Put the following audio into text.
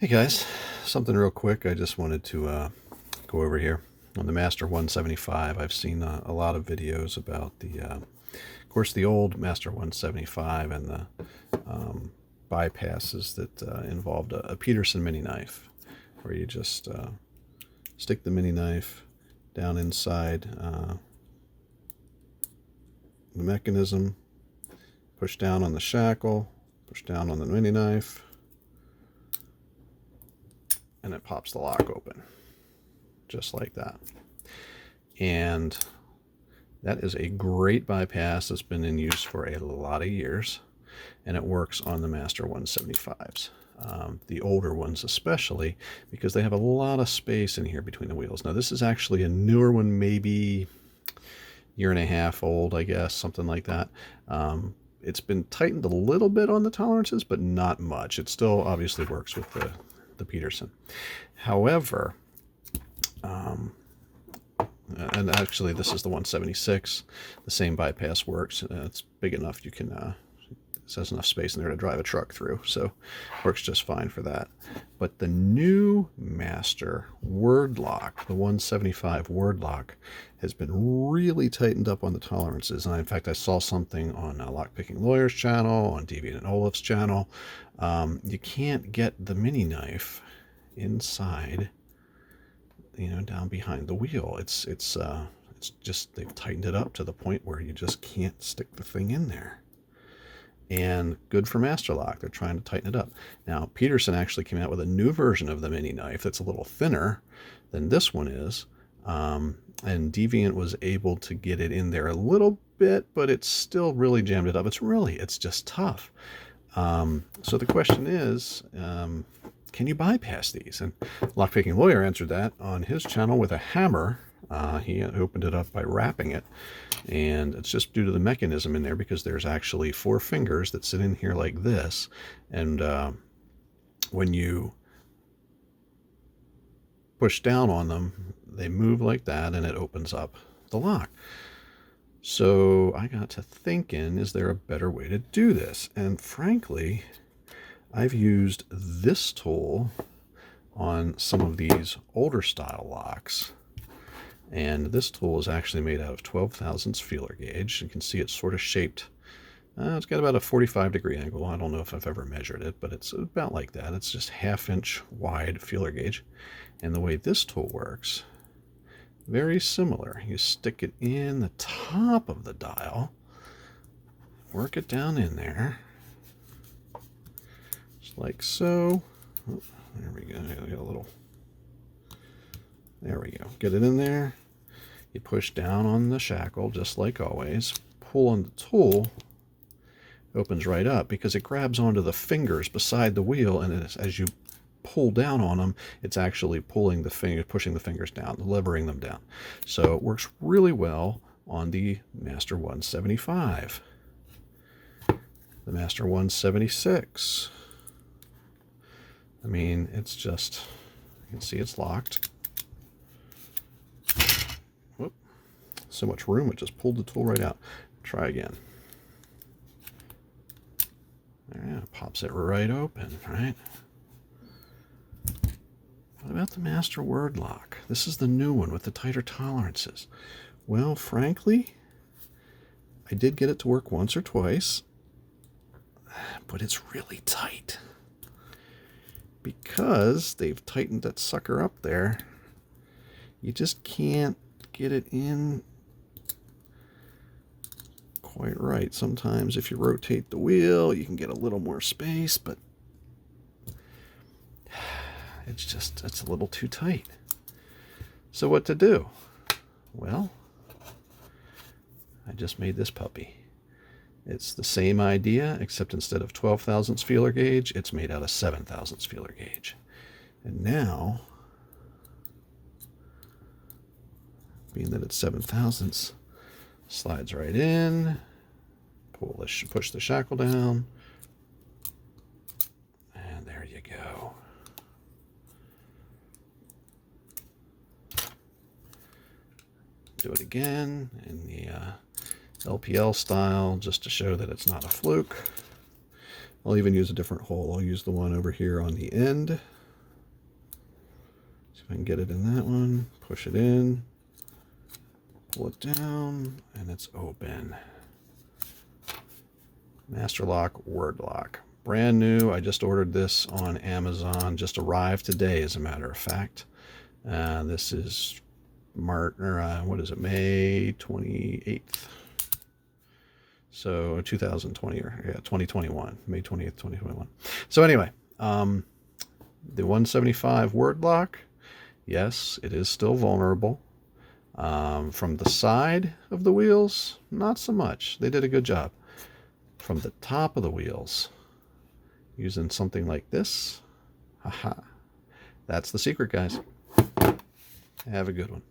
Hey guys, something real quick. I just wanted to go over here on the Master 175. I've seen a lot of videos about of course, the old Master 175 and the bypasses that involved a Peterson mini knife, where you just stick the mini knife down inside the mechanism, push down on the shackle, push down on the mini knife, and it pops the lock open, just like that. And that is a great bypass that's been in use for a lot of years, and it works on the Master 175s. The older ones especially, because they have a lot of space in here between the wheels. Now this is actually a newer one, maybe year and a half old, I guess, something like that. It's been tightened a little bit on the tolerances, but not much. It still obviously works with the Peterson. However, and actually this is the 176. The same bypass works. It's big enough you can, it has enough space in there to drive a truck through, so works just fine for that. But the new Master word lock, the 175 word lock, has been really tightened up on the tolerances. And in fact, I saw something on Lockpicking Lawyer's channel, on Deviant Ollam's channel. You can't get the mini knife inside, down behind the wheel. It's just, they've tightened it up to the point where you just can't stick the thing in there. And good for Master Lock. They're trying to tighten it up. Now, Peterson actually came out with a new version of the mini knife that's a little thinner than this one is. And Deviant was able to get it in there a little bit, but it's still really jammed it up. It's just tough. So the question is, can you bypass these? And Lockpicking Lawyer answered that on his channel with a hammer. He opened it up by wrapping it, and it's just due to the mechanism in there, because there's actually 4 fingers that sit in here like this, and when you push down on them, they move like that, and it opens up the lock. So I got to thinking, is there a better way to do this? And frankly, I've used this tool on some of these older style locks. And this tool is actually made out of 12 thousandths feeler gauge. You can see it's sort of shaped. It's got about a 45-degree angle. I don't know if I've ever measured it, but it's about like that. It's just 1/2 inch wide feeler gauge. And the way this tool works, very similar. You stick it in the top of the dial, work it down in there, just like so. Oh, there we go. I got a little. There we go. Get it in there. You push down on the shackle, just like always. Pull on the tool. It opens right up because it grabs onto the fingers beside the wheel, and as you pull down on them, it's actually pulling the finger, pushing the fingers down, levering them down. So it works really well on the Master 175. The Master 176. I mean, it's just, you can see it's locked. Whoop. So much room, it just pulled the tool right out. Try again. There, it pops it right open, right? What about the Master word lock? This is the new one with the tighter tolerances. Well, frankly, I did get it to work once or twice, but it's really tight because they've tightened that sucker up there. You just can't get it in quite right. Sometimes if you rotate the wheel, you can get a little more space, but it's a little too tight. So what to do? Well, I just made this puppy. It's the same idea, except instead of 12 thousandths feeler gauge, it's made out of 7 thousandths feeler gauge. And now, being that it's 7 thousandths, slides right in, push the shackle down, and there you go. Do it again in the LPL style, just to show that it's not a fluke. I'll even use a different hole. I'll use the one over here on the end. I can get it in that one, push it in, pull it down, and it's open. Master lock, word lock. Brand new. I just ordered this on Amazon. Just arrived today, as a matter of fact. This is what is it, May 28th. So 2020, or yeah, 2021, May 20th, 2021. So anyway, the 175 word lock, yes, it is still vulnerable. From the side of the wheels, not so much. They did a good job. From the top of the wheels, using something like this, haha, that's the secret, guys. Have a good one.